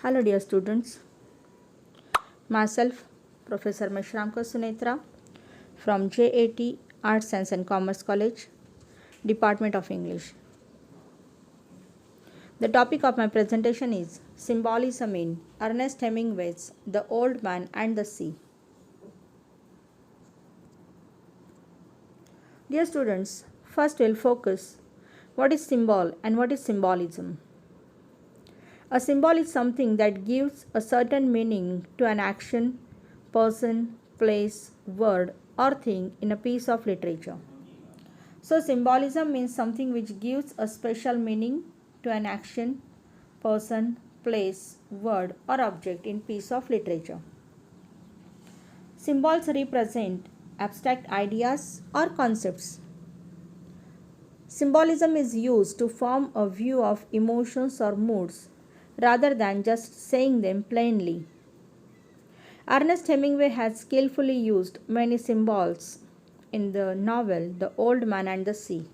Hello dear students, myself Professor Meshramkar Sunetra from J.A.T Arts, Science and Commerce College, Department of English. The topic of my presentation is Symbolism in Ernest Hemingway's The Old Man and the Sea. Dear students, first we'll focus what is symbol and what is symbolism. A symbol is something that gives a certain meaning to an action, person, place, word, or thing in a piece of literature. So, symbolism means something which gives a special meaning to an action, person, place, word, or object in piece of literature. Symbols represent abstract ideas or concepts. Symbolism is used to form a view of emotions or moods rather than just saying them plainly. Ernest Hemingway has skillfully used many symbols in the novel The Old Man and the Sea.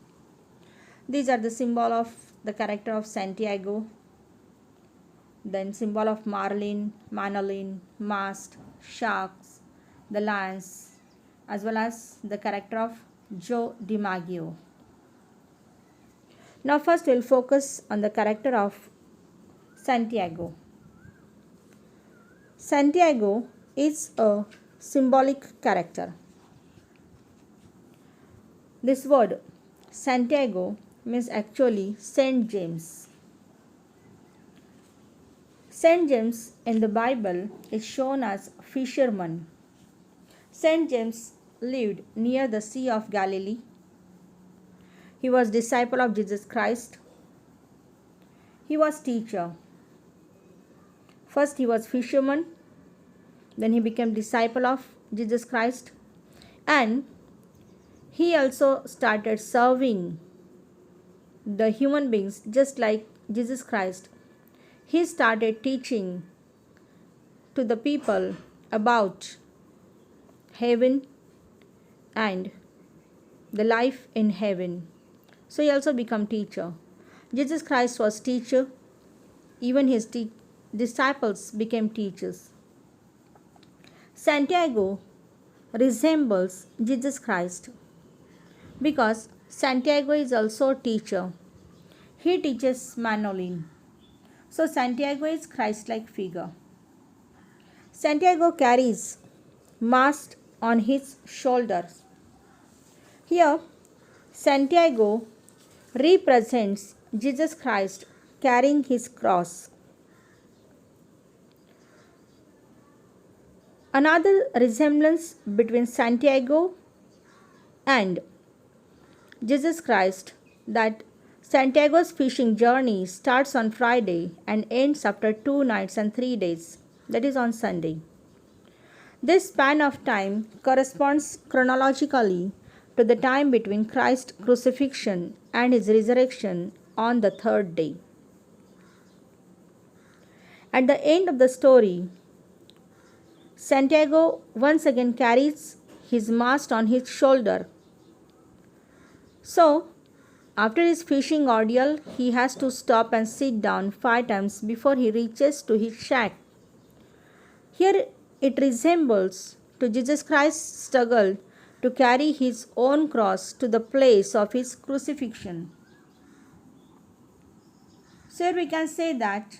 These are the symbol of the character of Santiago, then symbol of Marlin, Manolin, mast, sharks, the lance, as well as the character of Joe DiMaggio. Now first we'll focus on the character of Santiago. Santiago is a symbolic character. This word Santiago means actually Saint James. Saint James in the Bible is shown as fisherman. Saint James lived near the Sea of Galilee. He was disciple of Jesus Christ. He was teacher. First he was fisherman, then he became disciple of Jesus Christ, and he also started serving the human beings just like Jesus Christ. He started teaching to the people about heaven and the life in heaven. So he also became teacher. Jesus Christ was teacher. Even his disciples became teachers. Santiago resembles Jesus Christ because Santiago is also a teacher. He teaches Manolin. So Santiago is Christ-like figure. Santiago carries mast on his shoulders. Here, Santiago represents Jesus Christ carrying his cross. Another resemblance between Santiago and Jesus Christ that Santiago's fishing journey starts on Friday and ends after 2 nights and 3 days, that is on Sunday. This span of time corresponds chronologically to the time between Christ's crucifixion and his resurrection on the 3rd day. At the end of the story, Santiago once again carries his mast on his shoulder. So, after his fishing ordeal, he has to stop and sit down 5 times before he reaches to his shack. Here it resembles to Jesus Christ's struggle to carry his own cross to the place of his crucifixion. So here we can say that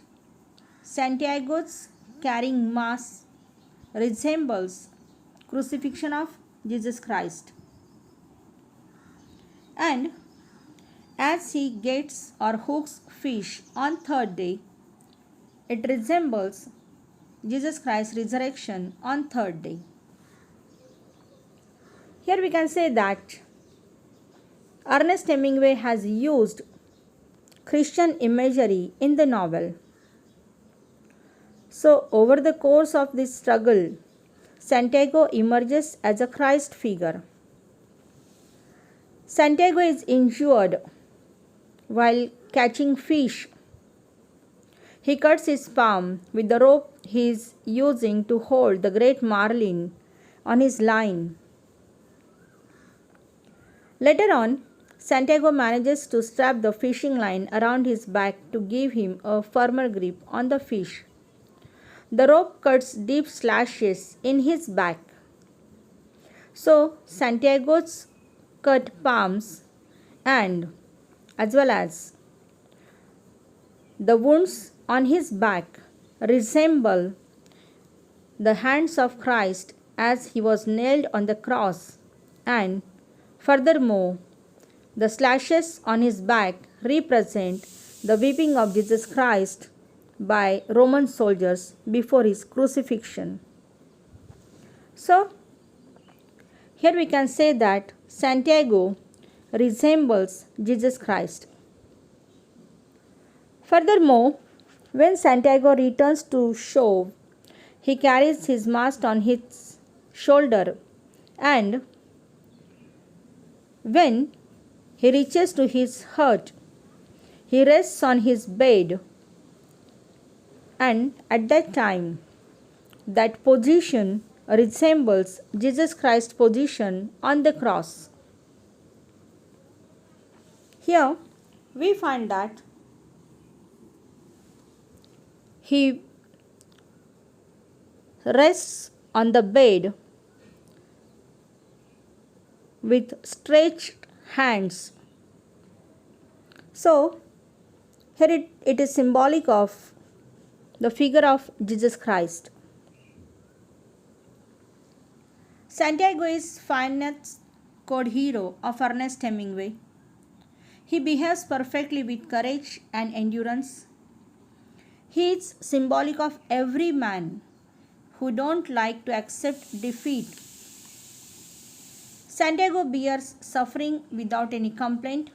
Santiago's carrying mass resembles crucifixion of Jesus Christ. And as he gets or hooks fish on 3rd day, it resembles Jesus Christ's resurrection on 3rd day. Here we can say that Ernest Hemingway has used Christian imagery in the novel. So, over the course of this struggle, Santiago emerges as a Christ figure. Santiago is injured while catching fish. He cuts his palm with the rope he is using to hold the great Marlin on his line. Later on, Santiago manages to strap the fishing line around his back to give him a firmer grip on the fish. The rope cuts deep slashes in his back. So Santiago's cut palms and as well as the wounds on his back resemble the hands of Christ as he was nailed on the cross, and furthermore, the slashes on his back represent the whipping of Jesus Christ by Roman soldiers before his crucifixion. So, here we can say that Santiago resembles Jesus Christ. Furthermore, when Santiago returns to shore, he carries his mast on his shoulder, and when he reaches to his hut, he rests on his bed, and at that time, that position resembles Jesus Christ's position on the cross. Here we find that he rests on the bed with stretched hands. So, here it is symbolic of the figure of Jesus Christ. Santiago is finest code hero of Ernest Hemingway. He behaves perfectly with courage and endurance. He is symbolic of every man who don't like to accept defeat. Santiago bears suffering without any complaint.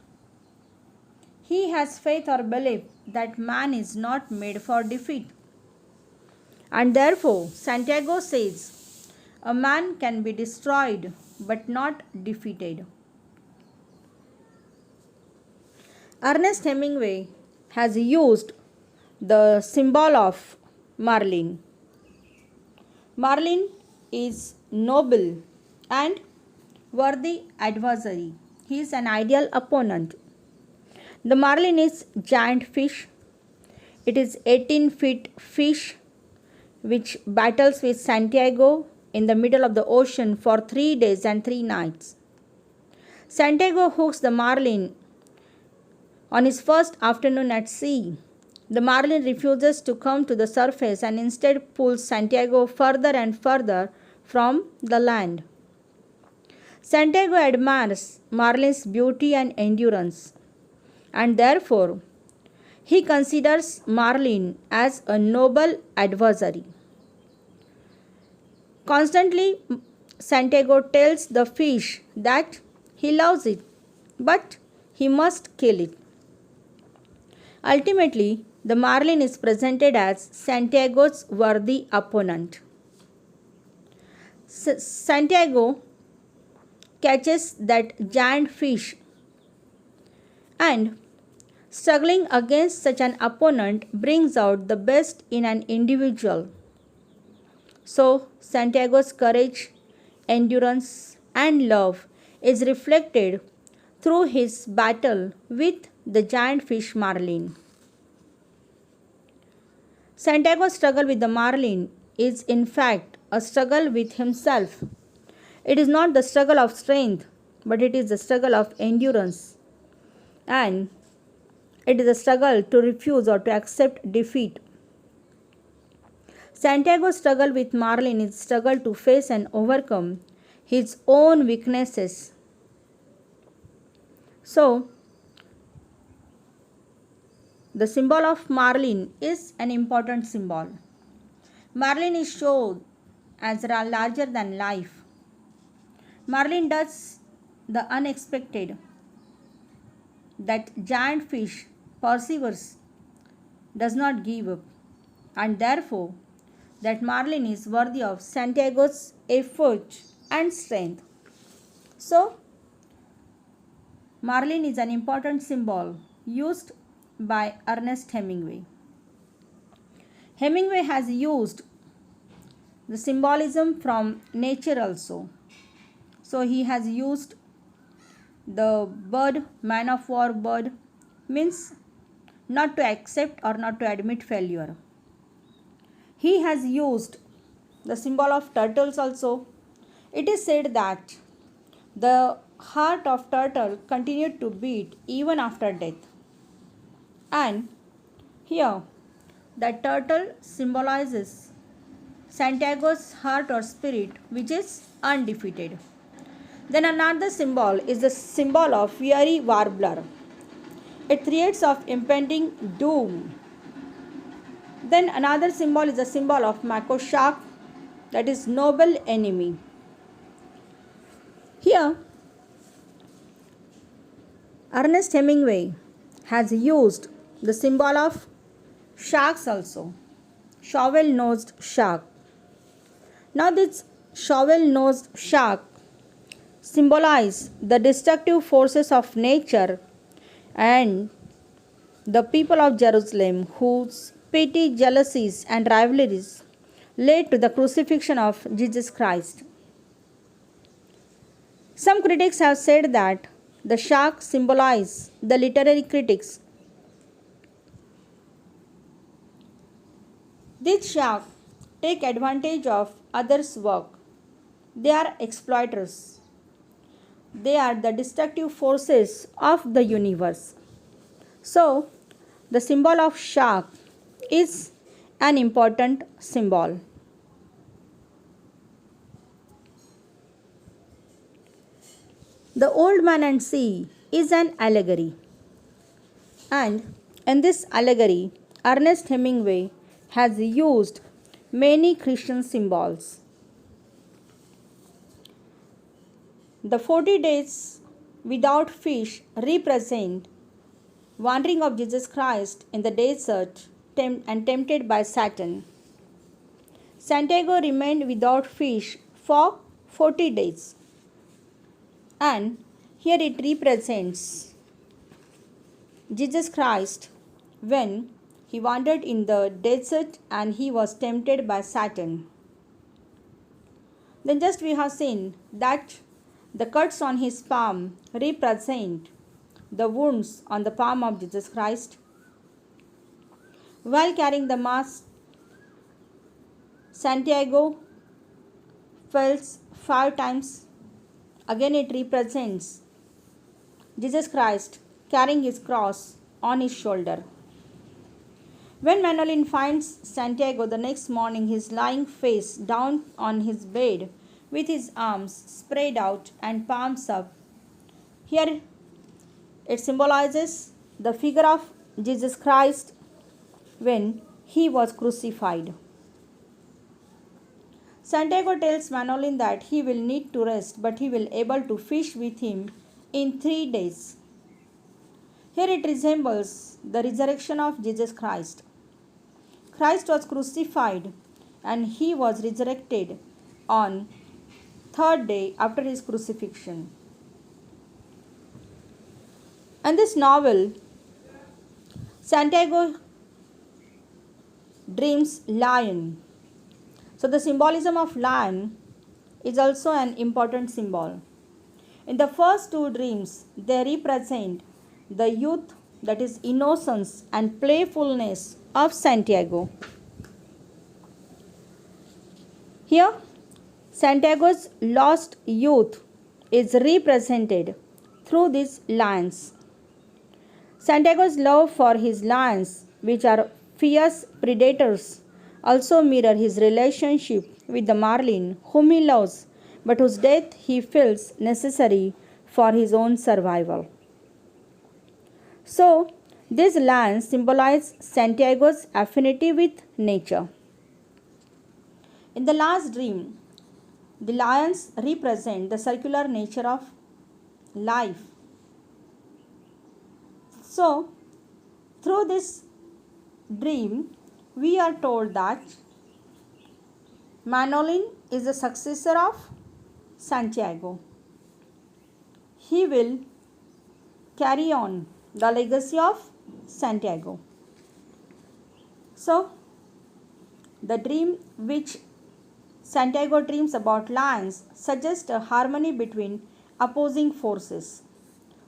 He has faith or belief that man is not made for defeat. And therefore, Santiago says, a man can be destroyed but not defeated. Ernest Hemingway has used the symbol of Marlin. Marlin is noble and worthy adversary. He is an ideal opponent. The marlin is giant fish. It is 18-feet fish which battles with Santiago in the middle of the ocean for 3 days and 3 nights. Santiago hooks the marlin on his first afternoon at sea. The marlin refuses to come to the surface and instead pulls Santiago further and further from the land. Santiago admires Marlin's beauty and endurance, and therefore he considers Marlin as a noble adversary. Constantly, Santiago tells the fish that he loves it, but he must kill it. Ultimately, the marlin is presented as Santiago's worthy opponent. Santiago catches that giant fish, and struggling against such an opponent brings out the best in an individual. So, Santiago's courage, endurance, and love is reflected through his battle with the giant fish marlin. Santiago's struggle with the marlin is in fact a struggle with himself. It is not the struggle of strength, but it is the struggle of endurance. And it is a struggle to refuse or to accept defeat. Santiago's struggle with Marlin is struggle to face and overcome his own weaknesses. So, the symbol of Marlin is an important symbol. Marlin is shown as larger than life. Marlin does the unexpected. That giant fish perseveres, does not give up, and therefore that marlin is worthy of Santiago's effort and strength. So, marlin is an important symbol used by Ernest Hemingway. Hemingway has used the symbolism from nature also. So, he has used the bird, man of war bird, means not to accept or not to admit failure. he has used the symbol of turtles also. It is said that the heart of turtle continued to beat even after death. And here the turtle symbolizes Santiago's heart or spirit, which is undefeated. Then another symbol is the symbol of fiery warbler. It threats of impending doom. Then another symbol is the symbol of mako shark, that is noble enemy. Here Ernest Hemingway has used the symbol of sharks also, shovel-nosed shark. Now this shovel-nosed shark symbolize the destructive forces of nature and the people of Jerusalem whose petty jealousies and rivalries led to the crucifixion of Jesus Christ. Some critics have said that the shark symbolize the literary critics. These sharks take advantage of others' work. They are exploiters. They are the destructive forces of the universe. So, the symbol of shark is an important symbol. The Old Man and Sea is an allegory. And in this allegory, Ernest Hemingway has used many Christian symbols. The 40 days without fish represent wandering of Jesus Christ in the desert and tempted by Satan. Santiago remained without fish for 40 days. And here it represents Jesus Christ when he wandered in the desert and he was tempted by Satan. Then just we have seen that the cuts on his palm represent the wounds on the palm of Jesus Christ. While carrying the mass, Santiago falls 5 times. Again it represents Jesus Christ carrying his cross on his shoulder. When Marlin finds Santiago the next morning, he is lying face down on his bed with his arms spread out and palms up. Here it symbolizes the figure of Jesus Christ when he was crucified. Santiago tells Marlin that he will need to rest, but he will be able to fish with him in 3 days. Here it resembles the resurrection of Jesus Christ. Christ was crucified and he was resurrected on 3rd day after his crucifixion. In this novel, Santiago dreams lion. So the symbolism of lion is also an important symbol. In the first 2 dreams, they represent the youth, that is innocence and playfulness of Santiago. Here, Santiago's lost youth is represented through these lions. Santiago's love for his lions, which are fierce predators, also mirror his relationship with the Marlin, whom he loves, but whose death he feels necessary for his own survival. So, these lions symbolize Santiago's affinity with nature. In the last dream, the lions represent the circular nature of life. So, through this dream, we are told that Marlin is the successor of Santiago. He will carry on the legacy of Santiago. So, the dream which Santiago dreams about lions suggests a harmony between opposing forces.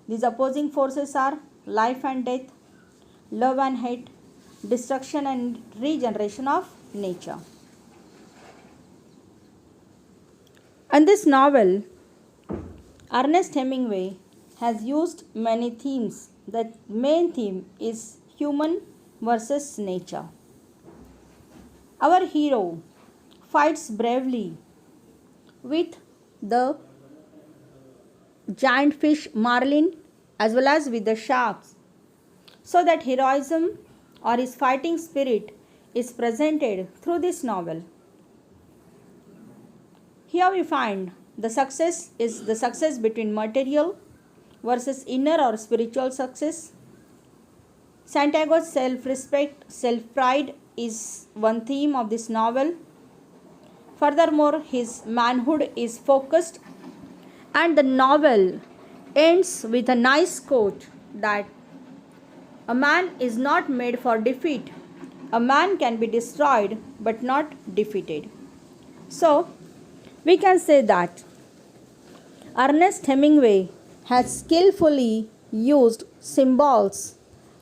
These opposing forces are life and death, love and hate, destruction and regeneration of nature. In this novel, Ernest Hemingway has used many themes. The main theme is human versus nature. Our hero fights bravely with the giant fish Marlin as well as with the sharks, so that heroism or his fighting spirit is presented through this novel. Here we find the success is the success between material versus inner or spiritual success. Santiago's self respect, self pride is one theme of this novel. Furthermore, his manhood is focused, and the novel ends with a nice quote that a man is not made for defeat. A man can be destroyed but not defeated. So, we can say that Ernest Hemingway has skillfully used symbols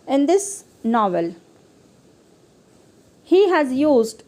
in this novel. He has used